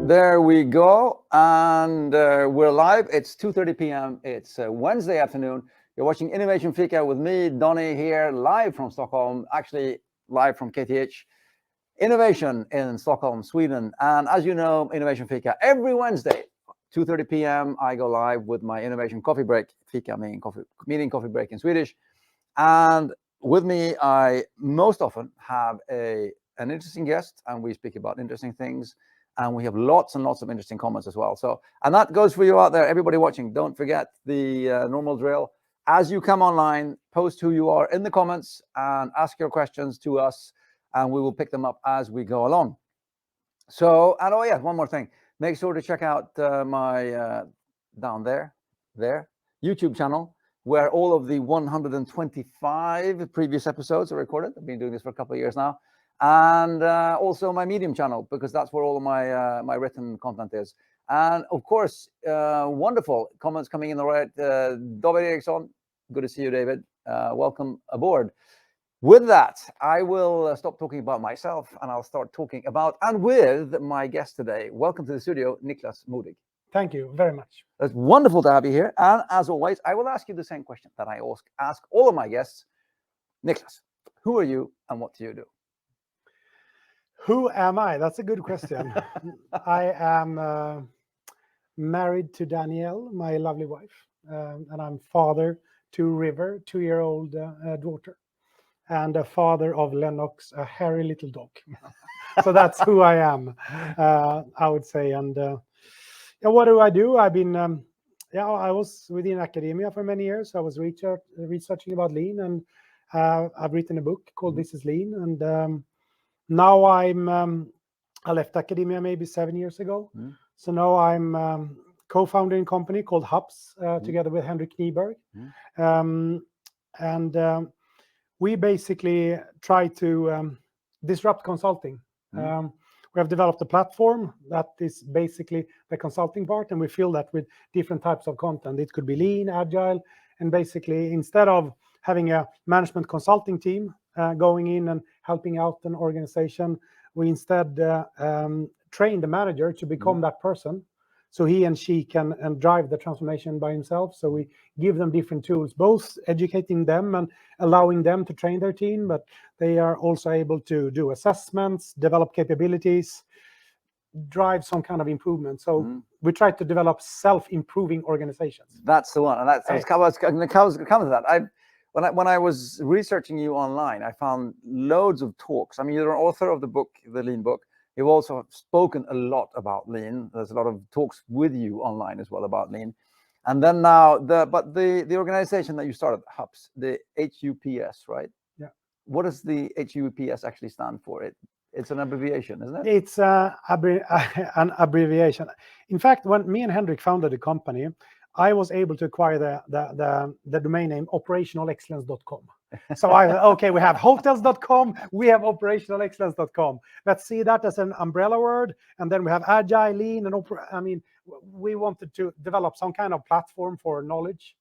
There we go. And we're live. It's 2:30 p.m. It's Wednesday afternoon. You're watching Innovation Fika with me, Donny, here live from Stockholm, actually live from KTH Innovation in Stockholm, Sweden. And as you know, Innovation Fika, every Wednesday, 2:30 p.m., I go live with my Innovation Coffee Break. Fika meaning coffee break in Swedish. And with me, I most often have an interesting guest, and we speak about interesting things. And we have lots and lots of interesting comments as well. So, and that goes for you out there, everybody watching. Don't forget the normal drill. As you come online, post who you are in the comments and ask your questions to us, and we will pick them up as we go along. So, and oh yeah, one more thing. Make sure to check out my down there YouTube channel, where all of the 125 previous episodes are recorded. I've been doing this for a couple of years now. And also my Medium channel, because that's where all of my my written content is. And of course, wonderful comments coming in already. David Eriksson, good to see you, David. Welcome aboard. With that, I will stop talking about myself, and I'll start talking about and with my guest today. Welcome to the studio, Niklas Modig. Thank you very much. It's wonderful to have you here. And as always, I will ask you the same question that I ask all of my guests. Niklas, who are you and what do you do? Who am I? That's a good question. I am married to Danielle, my lovely wife, and I'm father to River, 2-year-old daughter, and a father of Lennox, a hairy little dog. So that's who I am, I would say. And yeah, what do I do? I've been, I was within academia for many years. I was researching about lean, and I've written a book called This is Lean. And now I left academia maybe 7 years ago. So now I'm co-founder in a company called HUPS together with Henrik Kniberg. And we basically try to disrupt consulting. We have developed a platform that is basically the consulting part, and we fill that with different types of content. It could be lean, agile, and basically instead of having a management consulting team going in and helping out an organization, we instead train the manager to become that person, so he and she can drive the transformation by himself. So we give them different tools, both educating them and allowing them to train their team, but they are also able to do assessments, develop capabilities, drive some kind of improvement. So we try to develop self-improving organizations. That's the one, and that's comes to that. When I was researching you online, I found loads of talks. I mean, you're an author of the book, the Lean book. You've also spoken a lot about Lean. There's a lot of talks with you online as well about Lean. And then now, the organization that you started, HUPS, the HUPS, right? Yeah. What does the HUPS actually stand for? It's an abbreviation, isn't it? It's an abbreviation. In fact, when me and Henrik founded the company, I was able to acquire the domain name operationalexcellence.com. So we have hotels.com, we have operationalexcellence.com. Let's see that as an umbrella word. And then we have agile, lean, and we wanted to develop some kind of platform for knowledge.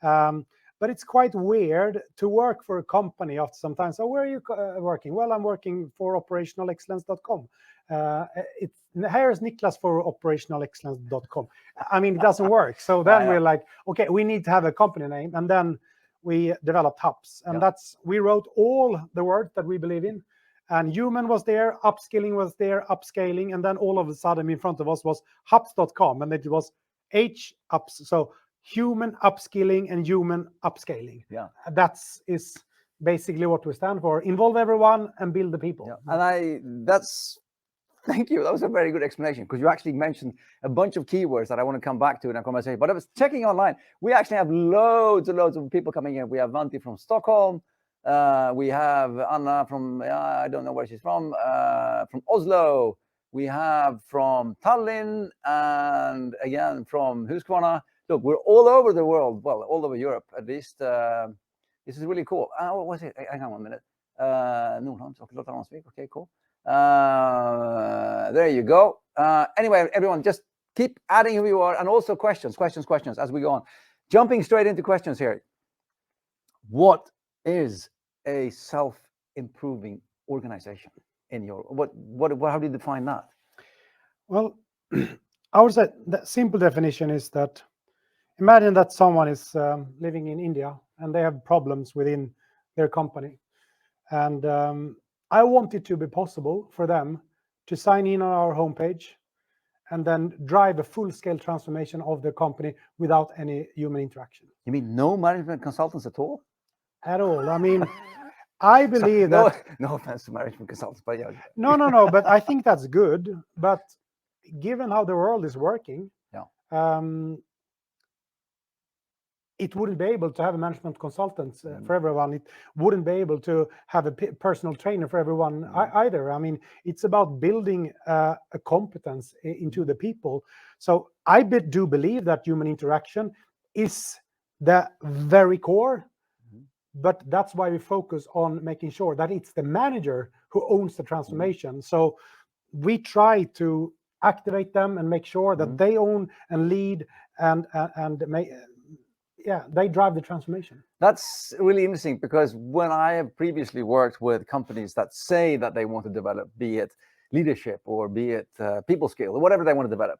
But it's quite weird to work for a company after some time. So where are you working? Well, I'm working for operationalexcellence.com. Here's Niklas for operationalexcellence.com. I mean, it doesn't work. So then we're like, okay, we need to have a company name. And then we developed HUPS. And we wrote all the words that we believe in. And human was there, upskilling was there, upscaling. And then all of a sudden in front of us was HUPS.com. And it was HUPS. So human upskilling and human upscaling. Yeah. Is basically what we stand for. Involve everyone and build the people. Yeah. And thank you. That was a very good explanation, because you actually mentioned a bunch of keywords that I want to come back to in our conversation. But I was checking online. We actually have loads and loads of people coming in. We have Vanti from Stockholm. We have Anna from, I don't know where she's from Oslo. We have from Tallinn, and again from Huskvarna. Look, we're all over the world. Well, all over Europe, at least. This is really cool. What was it? Hang on 1 minute. Okay, cool. There you go. Anyway, everyone, just keep adding who you are, and also questions as we go on. Jumping straight into questions here. What is a self-improving organization in your how do you define that? Well, I would say the simple definition is that imagine that someone is living in India and they have problems within their company. And I want it to be possible for them to sign in on our homepage and then drive a full-scale transformation of their company without any human interaction. You mean no management consultants at all? At all. I mean, I believe no, that... no offense to management consultants, but yeah. No, but I think that's good. But given how the world is working, it wouldn't be able to have a management consultant for everyone. It wouldn't be able to have a personal trainer for everyone either. I mean, it's about building a competence into the people. So I do believe that human interaction is the very core, but that's why we focus on making sure that it's the manager who owns the transformation. So we try to activate them and make sure that they own and lead and they drive the transformation. That's really interesting, because when I have previously worked with companies that say that they want to develop, be it leadership or be it people skill or whatever they want to develop,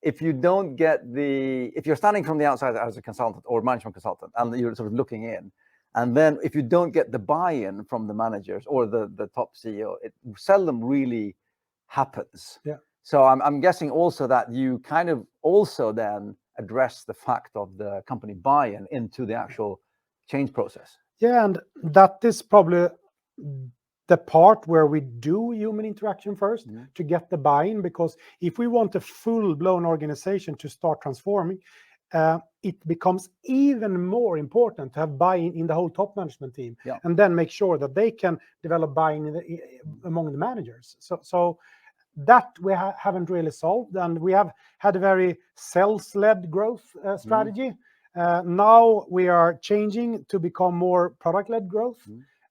if you don't get if you're standing from the outside as a consultant or management consultant and you're sort of looking in, and then if you don't get the buy-in from the managers or the top CEO, it seldom really happens. Yeah. So I'm guessing also that you kind of also then address the fact of the company buy-in into the actual change process. Yeah, and that is probably the part where we do human interaction first to get the buy-in, because if we want a full-blown organization to start transforming, it becomes even more important to have buy-in in the whole top management team, and then make sure that they can develop buy-in among the managers. So that we haven't really solved, and we have had a very sales-led growth strategy. Now we are changing to become more product-led growth,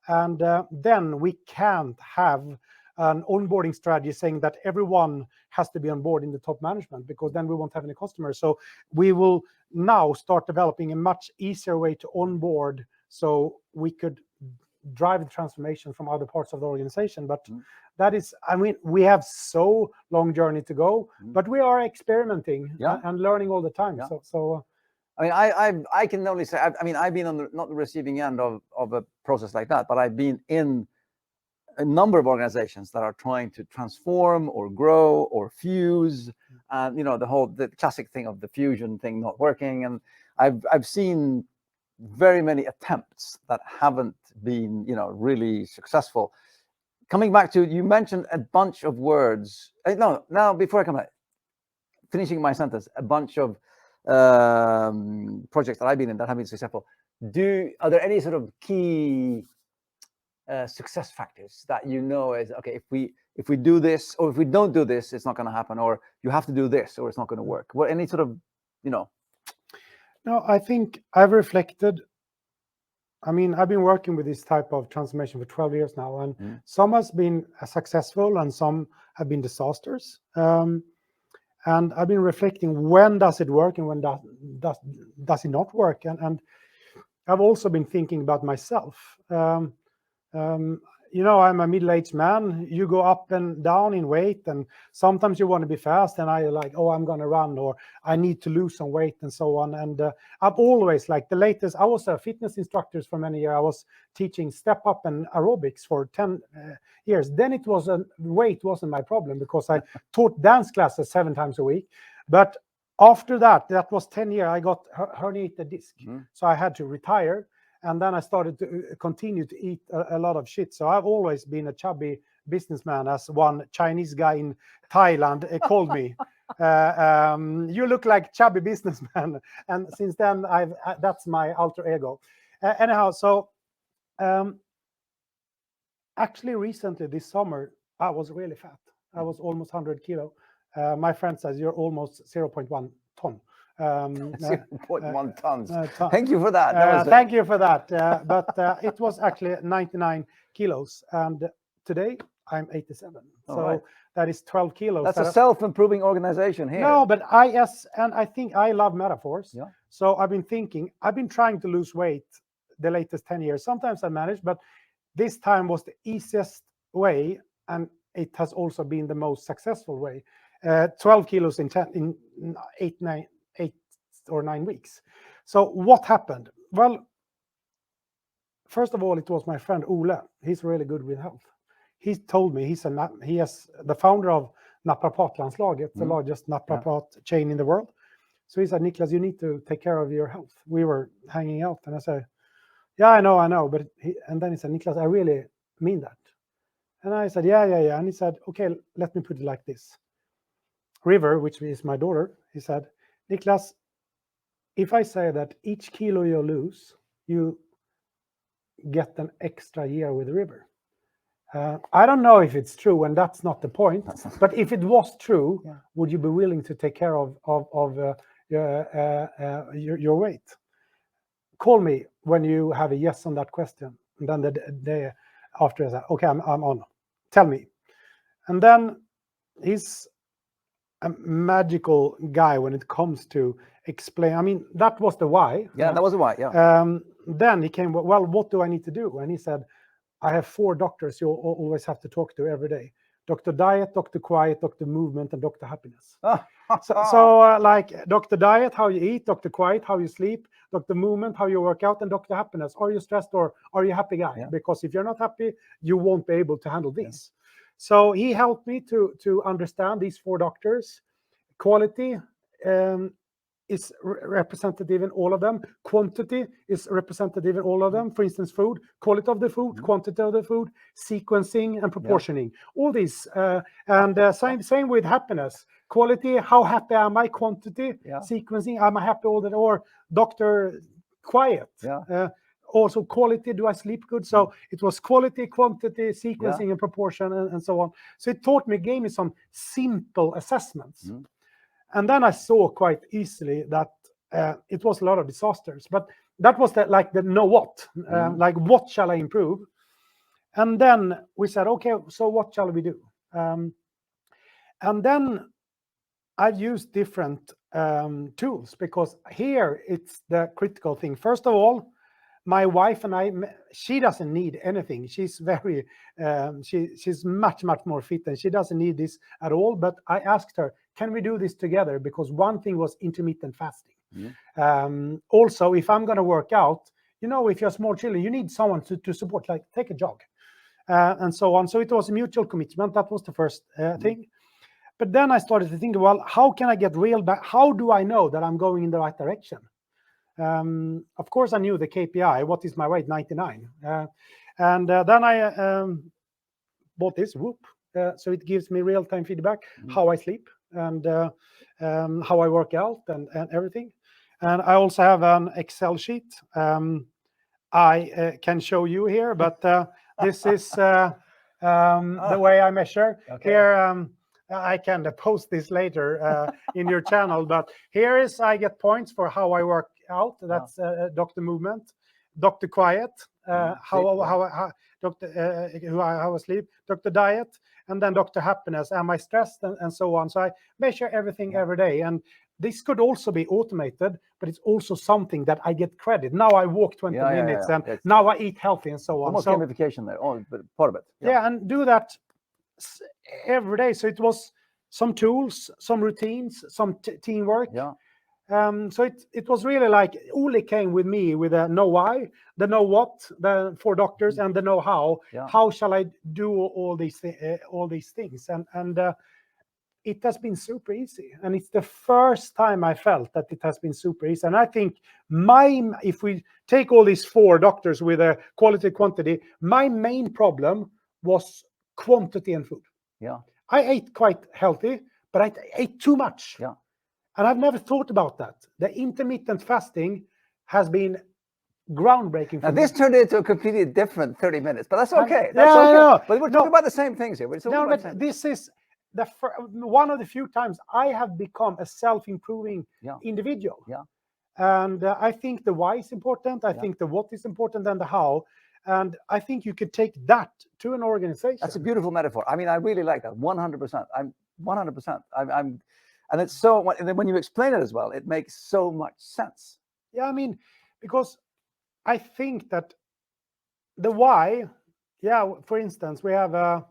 and then we can't have an onboarding strategy saying that everyone has to be on board in the top management, because then we won't have any customers. So we will now start developing a much easier way to onboard, so we could drive the transformation from other parts of the organization. But that is, I mean, we have so long journey to go, but we are experimenting and learning all the time. So I mean, I can only say, I mean, I've been on not the receiving end of a process like that, but I've been in a number of organizations that are trying to transform or grow or fuse, and the classic thing of the fusion thing not working. And I've seen very many attempts that haven't been, really successful. Coming back to, you mentioned a bunch of words. Now before I come back, finishing my sentence, a bunch of projects that I've been in that have been successful. Are there any sort of key success factors that is, okay, if we do this, or if we don't do this, it's not going to happen, or you have to do this or it's not going to work? What, any sort of, No, I think I've reflected. I mean, I've been working with this type of transformation for 12 years now, and some has been successful and some have been disasters. And I've been reflecting, when does it work and when does it not work? And I've also been thinking about myself. I'm a middle-aged man. You go up and down in weight, and sometimes you want to be fast, and I like, I'm going to run, or I need to lose some weight, and so on. And I've always, like, the latest, I was a fitness instructor for many years. I was teaching step up and aerobics for 10 years. Then it was weight wasn't my problem, because I taught dance classes 7 times a week. But after that was 10 years, I got herniated disc. So I had to retire. And then I started to continue to eat a lot of shit. So I've always been a chubby businessman, as one Chinese guy in Thailand called me. You look like chubby businessman. And since then, that's my alter ego. Anyhow, so actually recently this summer, I was really fat. I was almost 100 kilo. My friend says, you're almost 0.1 ton. 0.1 tons. Thank you for that. Thank you for that. But it was actually 99 kilos. And today I'm 87. So that is 12 kilos. That's a self-improving organization here. No, but I think I love metaphors. Yeah. So I've been trying to lose weight the latest 10 years. Sometimes I manage, but this time was the easiest way. And it has also been the most successful way. 12 kilos in 8 or 9 weeks. So what happened? Well, first of all, it was my friend Ole. He's really good with health. He told me he is the founder of Naprapatlandslaget, the largest naprapat chain in the world. So he said, Niklas, you need to take care of your health. We were hanging out, and I said, yeah, I know. But and then he said, Niklas, I really mean that. And I said, yeah. And he said, okay, let me put it like this. River, which is my daughter, he said, Niklas, if I say that each kilo you lose, you get an extra year with River. I don't know if it's true, and that's not the point. But if it was true, would you be willing to take care of your weight? Call me when you have a yes on that question. And then the day after, I said, okay, I'm on. Tell me. And then he's a magical guy when it comes to explain. I mean, that was the why. Yeah, that was the why. Yeah. Then he came, well, what do I need to do? And he said, I have 4 doctors you always have to talk to every day. Dr. Diet, Dr. Quiet, Dr. Movement, and Dr. Happiness. So like Dr. Diet, how you eat, Dr. Quiet, how you sleep, Dr. Movement, how you work out, and Dr. Happiness. Are you stressed or are you a happy guy? Yeah. Because if you're not happy, you won't be able to handle these. Yeah. So he helped me to understand these 4 doctors. Quality is representative in all of them. Quantity is representative in all of them. For instance, food, quality of the food, quantity of the food, sequencing and proportioning. All these, and same with happiness. Quality, how happy am I? Quantity, sequencing, am I happy all the time? Or Dr. Quiet. Also quality, do I sleep good? So it was quality, quantity, sequencing, and proportion, and so on. So it gave me some simple assessments. And then I saw quite easily that it was a lot of disasters. But that was the know what, like what shall I improve? And then we said, okay, so what shall we do? And then I used different tools, because here it's the critical thing. First of all, my wife and I, she doesn't need anything. She's very, she's much more fit, and she doesn't need this at all. But I asked her, can we do this together? Because one thing was intermittent fasting. Also, if I'm going to work out, you know, if you're small children, you need someone to support, like take a jog, and so on. So it was a mutual commitment. That was the first thing. But then I started to think, well, how can I get real back? How do I know that I'm going in the right direction? Of course, I knew the KPI. What is my weight? 99. And then I bought this Whoop. So it gives me real-time feedback, how I sleep and how I work out and everything. And I also have an Excel sheet. I can show you here, but this is the way I measure. Okay. Here, I can post this later in your channel, but here is, I get points for how I work out. That's Dr. Movement, Dr. Quiet, how I sleep, Dr. Diet, and then Dr. Happiness. Am I stressed, and so on. So I measure everything every day, and this could also be automated, but it's also something that I get credit. Now I walk 20 minutes, and now I eat healthy, and so on. Almost gamification there, but part of it. Yeah, and do that every day. So it was some tools, some routines, some teamwork. So it was really like Ole came with me with the know why, the know what, the 4 doctors, and the know how. How shall I do all these things? And it has been super easy, and it's the first time I felt that it has been super easy. And I think if we take all these 4 doctors with a quality quantity, my main problem was quantity and food. I ate quite healthy, but I ate too much. And I've never thought about that. The intermittent fasting has been groundbreaking for me. This turned into a completely different 30 minutes, but that's okay. That's okay. But we're talking about the same things here. This is one of the few times I have become a self-improving individual. And I think the why is important. I think the what is important, and the how. And I think you could take that to an organization. That's a beautiful metaphor. I mean, I really like that. 100%. I'm 100%. And it's so, and then when you explain it as well, it makes so much sense. Yeah, I mean, because I think that the why, for instance, we have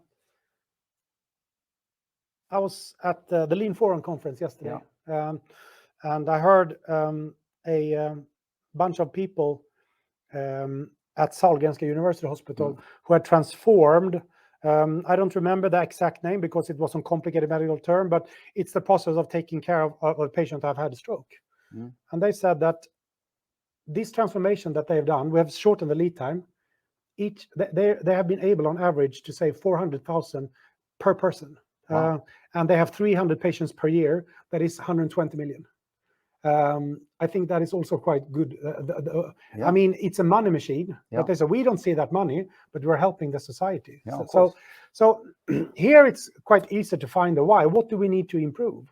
I was at the Lean Forum conference yesterday, and I heard a bunch of people at Sahlgrenska University Hospital who had transformed. I don't remember the exact name because it was a complicated medical term, but it's the process of taking care of a patient who have had a stroke. And they said that this transformation that they've done, we have shortened the lead time. They have been able, on average, to save 400,000 per person. Wow. And they have 300 patients per year. That is 120 million. I think that is also quite good. I mean, it's a money machine, but they say we don't see that money, but we're helping the society. So here it's quite easy to find the why. What do we need to improve?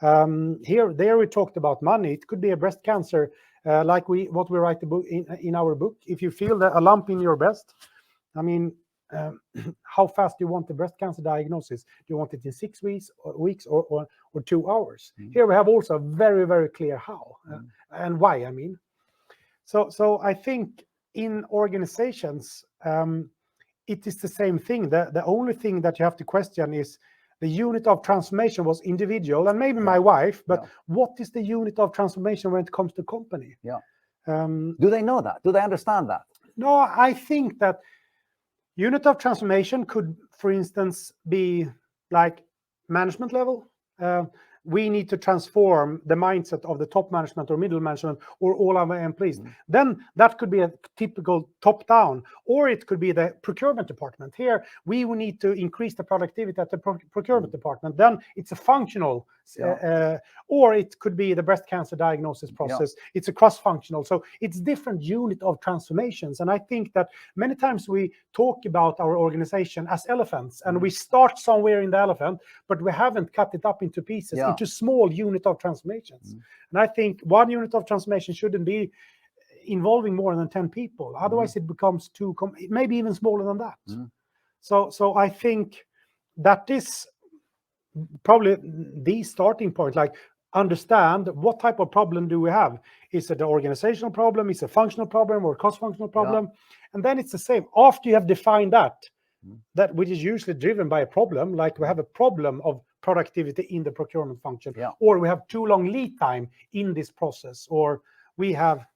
There we talked about money. It could be a breast cancer, like what we write in our book. If you feel a lump in your breast, I mean, how fast do you want the breast cancer diagnosis? Do you want it in 6 weeks or 2 hours? Here we have also a very, very clear how and why, I mean. So I think in organizations, it is the same thing. The only thing that you have to question is the unit of transformation was individual and maybe my wife, but what is the unit of transformation when it comes to company? Do they know that? Do they understand that? No, I think that unit of transformation could, for instance, be like management level. We need to transform the mindset of the top management or middle management or all our employees. Then that could be a typical top-down, or it could be the procurement department. Here, we will need to increase the productivity at the procurement department. Then it's a functional, or it could be the breast cancer diagnosis process. It's a cross-functional. So it's different unit of transformations. And I think that many times we talk about our organization as elephants, and we start somewhere in the elephant, but we haven't cut it up into pieces, into small unit of transformations. And I think one unit of transformation shouldn't be involving more than 10 people. Otherwise, it becomes too, maybe even smaller than that. So I think that is probably the starting point. Like, understand what type of problem do we have? Is it an organizational problem? Is it a functional problem or cross-functional problem? And then it's the same. After you have defined that which is usually driven by a problem, like we have a problem of productivity in the procurement function, or we have too long lead time in this process, or we have...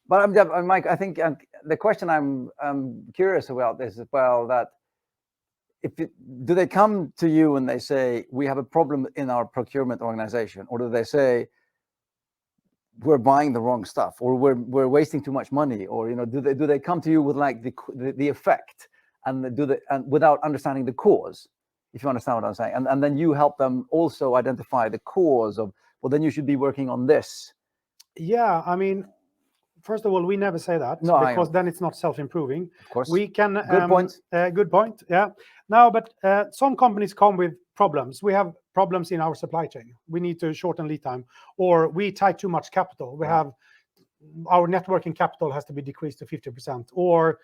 But Mike, I think the question I'm curious about is as well, that do they come to you and they say, we have a problem in our procurement organization, or do they say, we're buying the wrong stuff, or we're wasting too much money, or do they come to you with like the effect, and without understanding the cause, if you understand what I'm saying, and then you help them also identify the cause of, well, then you should be working on this. Yeah, I mean, first of all, we never say that, because then it's not self-improving. Of course. We can... Good point. Good point, Now, but some companies come with problems. We have problems in our supply chain. We need to shorten lead time, or we tie too much capital. We have our net working capital has to be decreased to 50%. Or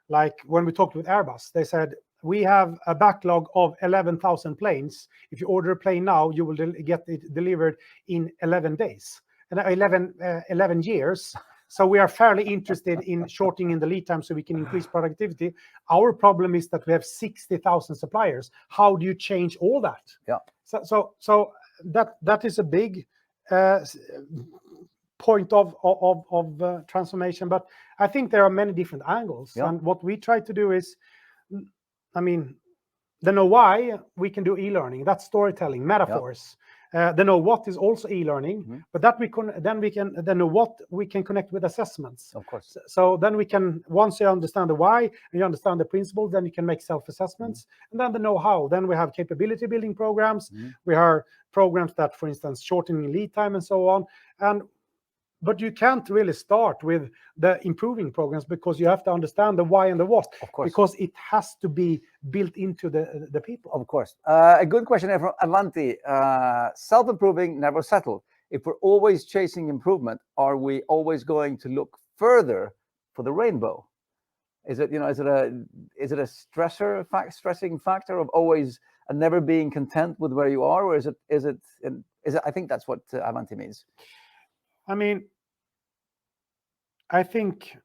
like when we talked with Airbus, they said, we have a backlog of 11,000 planes. If you order a plane now, you will get it delivered in 11 days, and 11 years. So we are fairly interested in shortening the lead time so we can increase productivity. Our problem is that we have 60,000 suppliers. How do you change all that? So that is a big point of transformation. But I think there are many different angles. And what we try to do is, I mean, the know why, we can do e-learning. That's storytelling, metaphors. The know what is also e-learning, but that the know what we can connect with assessments. Of course. So then we can, once you understand the why and you understand the principle, then you can make self-assessments. And then the know-how. Then we have capability building programs. We have programs that, for instance, shortening lead time and so on. But you can't really start with the improving programs, because you have to understand the why and the what. Of course. Because it has to be built into the people. Of course. A good question here from Avanti. Self-improving, never settle. If we're always chasing improvement, are we always going to look further for the rainbow? Is it a stressing factor of always and never being content with where you are, or is it? I think that's what Avanti means. I mean, I think,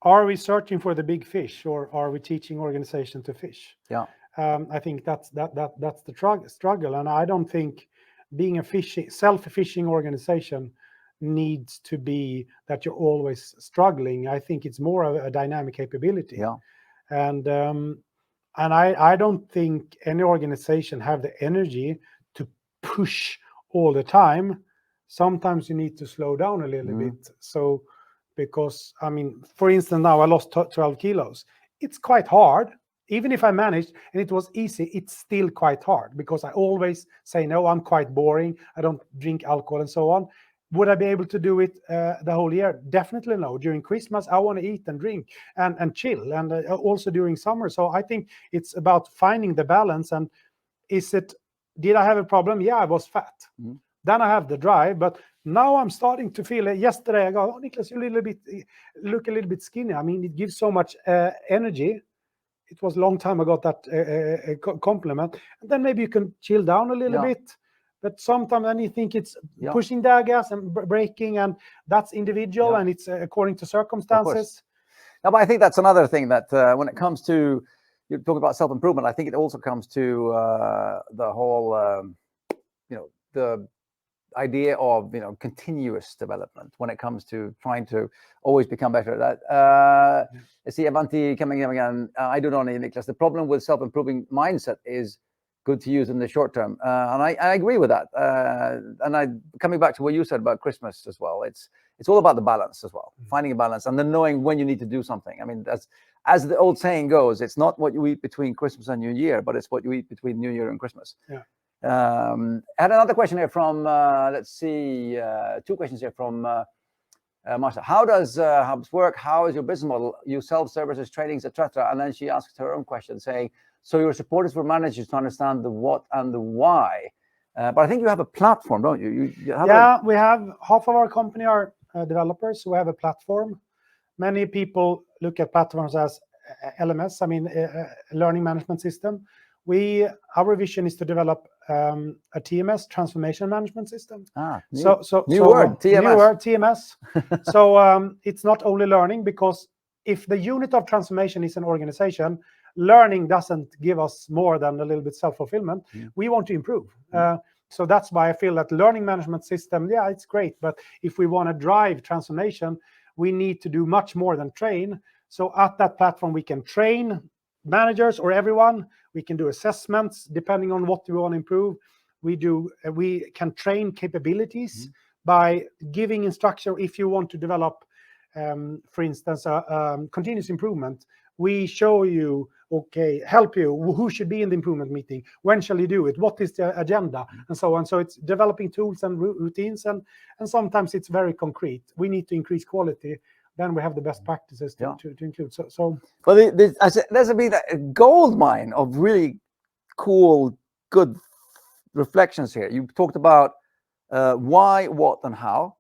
are we searching for the big fish, or are we teaching organization to fish? I think that's the struggle, and I don't think being a self-fishing organization needs to be that you're always struggling. I think it's more of a dynamic capability. Yeah. And I don't think any organization have the energy to push all the time. Sometimes you need to slow down a little bit. So, because I mean, for instance, now I lost 12 kilos. It's quite hard. Even if I managed and it was easy, it's still quite hard because I always say, no, I'm quite boring. I don't drink alcohol and so on. Would I be able to do it the whole year? Definitely no. During Christmas, I want to eat and drink and chill, and also during summer. So I think it's about finding the balance. And did I have a problem? Yeah, I was fat. Then I have the drive, but now I'm starting to feel it. Yesterday I go, oh, Niklas, you look a little bit skinny. I mean, it gives so much energy. It was a long time I got that compliment. And then maybe you can chill down a little bit. But sometimes then you think it's pushing the gas and braking, and that's individual and it's according to circumstances. No, but I think that's another thing that when it comes to, you talk about self-improvement, I think it also comes to the whole, the idea of, continuous development when it comes to trying to always become better. That I see Avanti coming in again. I do not need Niklas. The problem with self-improving mindset is good to use in the short term, and I agree with that. And coming back to what you said about Christmas as well, it's all about the balance as well, finding a balance, and then knowing when you need to do something. I mean, as the old saying goes, it's not what you eat between Christmas and New Year, but it's what you eat between New Year and Christmas. I had another question here from let's see, two questions here from Martha. How does HUPS work? How is your business model? You sell services, trainings, etc. And then she asked her own question, saying, so your support is for managers to understand the what and the why. But I think you have a platform, don't you? We have half of our company are developers who have a platform. Many people look at platforms as LMS, I mean, learning management system. Our vision is to develop a TMS, transformation management system. New word, TMS. So it's not only learning, because if the unit of transformation is an organization, learning doesn't give us more than a little bit self-fulfillment. We want to improve. So that's why I feel that learning management system, it's great. But if we want to drive transformation, we need to do much more than train. So at that platform, we can train managers or everyone. We can do assessments depending on what we want to improve. We can train capabilities by giving instruction. If you want to develop, for instance, continuous improvement, we show you, help you, who should be in the improvement meeting, when shall you do it, what is the agenda, and so on. So it's developing tools and routines, and sometimes it's very concrete. We need to increase quality. Then we have the best practices to include. Well, there's been a gold mine of really cool, good reflections here. You talked about why, what, and how,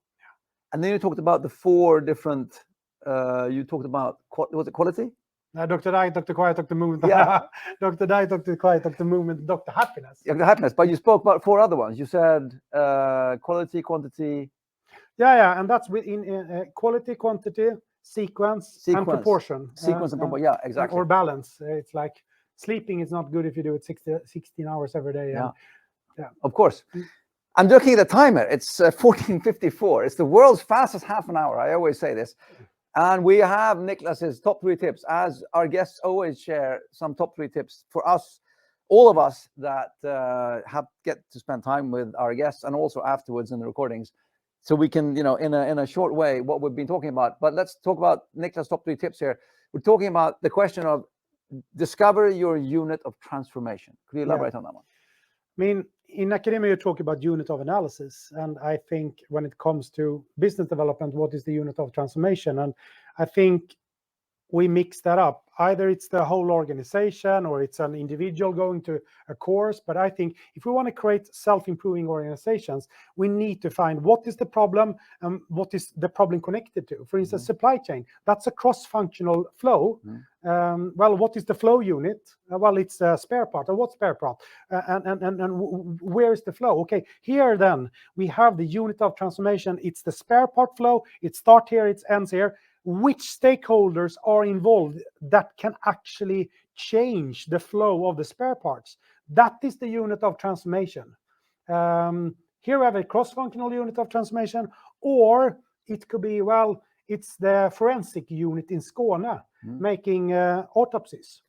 and then you talked about the four different. You talked about, was it quality? Dr. Diet, Dr. Quiet, Dr. Movement. Dr. Diet, Dr. Quiet, Dr. Movement, Dr. Happiness. Dr. Happiness. But you spoke about four other ones. You said quality, quantity. And that's within quality, quantity, sequence, and proportion. Sequence and proportion, exactly. Or balance. It's like sleeping is not good if you do it 16 hours every day. Of course. I'm looking at the timer. It's 14:54. It's the world's fastest half an hour. I always say this. And we have Niklas's top 3 tips, as our guests always share some top 3 tips for us, all of us that get to spend time with our guests, and also afterwards in the recordings. So we can, in a short way, what we've been talking about. But let's talk about Niklas' top 3 tips here. We're talking about the question of discover your unit of transformation. Could you elaborate on that one? I mean, in academia, you talk about unit of analysis. And I think when it comes to business development, what is the unit of transformation? And I think we mix that up. Either it's the whole organization or it's an individual going to a course. But I think if we want to create self-improving organizations, we need to find what is the problem and what is the problem connected to. For instance, supply chain, that's a cross-functional flow. Well, what is the flow unit? Well, it's a spare part. Or what spare part? And where is the flow? Okay, here then we have the unit of transformation. It's the spare part flow. It starts here, it ends here. Which stakeholders are involved that can actually change the flow of the spare parts. That is the unit of transformation. Here we have a cross-functional unit of transformation, or it could be, well, it's the forensic unit in Skåne making autopsies.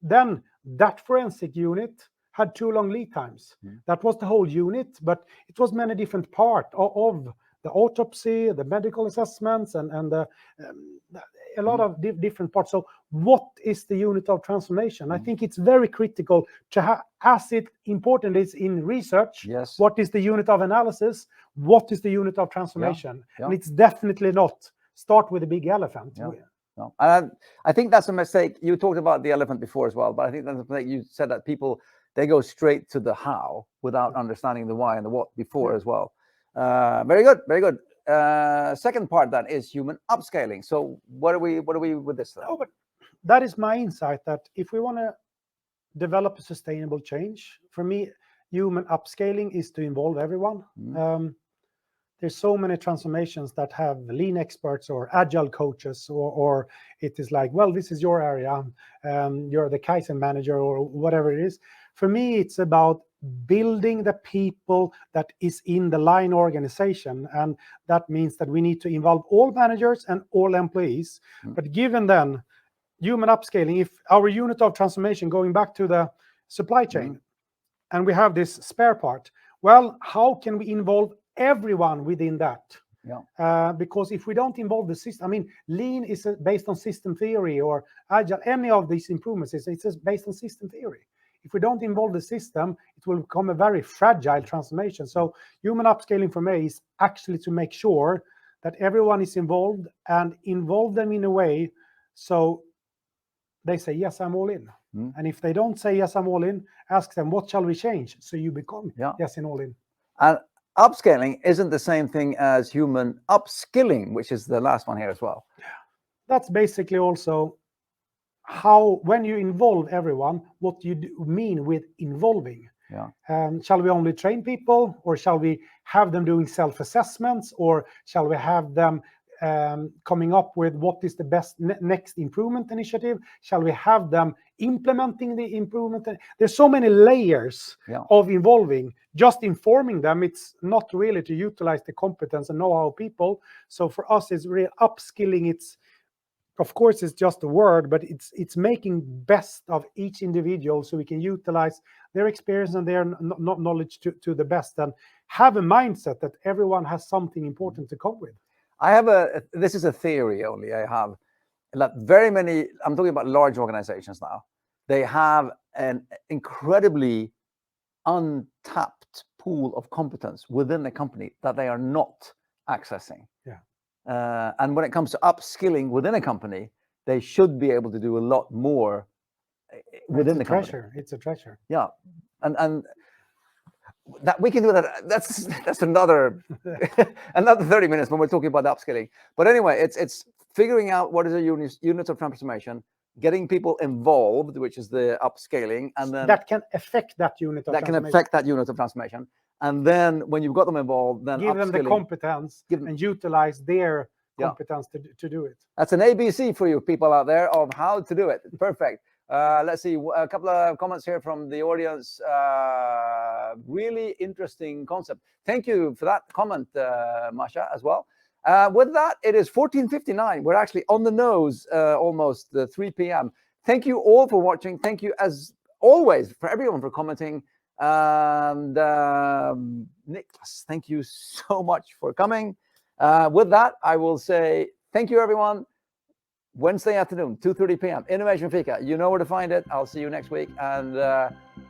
Then that forensic unit had too long lead times. That was the whole unit, but it was many different parts of the autopsy, the medical assessments, and a lot of different parts. So what is the unit of transformation? I think it's very critical to have, as it important is in research, Yes. what is the unit of analysis? What is the unit of transformation? And it's definitely not start with a big elephant. No. And I think that's a mistake. You talked about the elephant before as well, but I think that's a mistake. You said that people, they go straight to the how without understanding the why and the what before as well. Very good, very good. Second part then is human upscaling. So what are we with this? No, but that is my insight, that if we want to develop a sustainable change, for me, human upscaling is to involve everyone. There's so many transformations that have lean experts or agile coaches, or it is like, well, this is your area, you're the Kaizen manager or whatever it is. For me, it's about building the people that is in the line organization, and that means that we need to involve all managers and all employees. But given then human upscaling, if our unit of transformation, going back to the supply chain, and we have this spare part, well, how can we involve everyone within that? Because if we don't involve the system, I mean, lean is based on system theory, or agile, any of these improvements, it's based on system theory. If we don't involve the system, it will become a very fragile transformation. So human upscaling for me is actually to make sure that everyone is involved, and involve them in a way so they say, yes, I'm all in. And if they don't say, yes, I'm all in, ask them, what shall we change? So you become, yes, and all in. And upscaling isn't the same thing as human upskilling, which is the last one here as well. That's basically also how, when you involve everyone, what you mean with involving. Shall we only train people, or shall we have them doing self-assessments, or shall we have them coming up with what is the best next improvement initiative? Shall we have them implementing the improvement? There's so many layers of involving. Just informing them, it's not really to utilize the competence and know-how of people. So for us, it's real upskilling. It's, of course, it's just a word, but it's making best of each individual, so we can utilize their experience and their knowledge to the best, and have a mindset that everyone has something important to come with. I have this is a theory only I have, that very many, I'm talking about large organizations now, they have an incredibly untapped pool of competence within the company that they are not accessing. And when it comes to upskilling within a company, they should be able to do a lot more within the company. It's a treasure. Yeah, and that we can do that. That's another another 30 minutes when we're talking about upskilling. But anyway, it's figuring out what is a unit of transformation, getting people involved, which is the upscaling, and then that can affect that unit of transformation. And then when you've got them involved, then give them the competence and utilize their competence to do it. That's an ABC for you people out there of how to do it. Perfect. Let's see, a couple of comments here from the audience. Really interesting concept. Thank you for that comment, Masha, as well. With that, it is 14:59. We're actually on the nose, almost 3 p.m. Thank you all for watching. Thank you, as always, for everyone for commenting. And Niklas, thank you so much for coming. With that, I will say thank you, everyone. Wednesday afternoon, 2:30 p.m. Innovation Fika. You know where to find it. I'll see you next week. And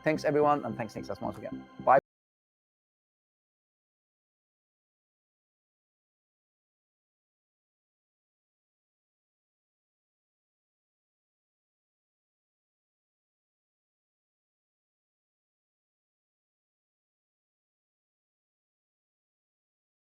thanks, everyone. And thanks, Niklas, once again. Bye.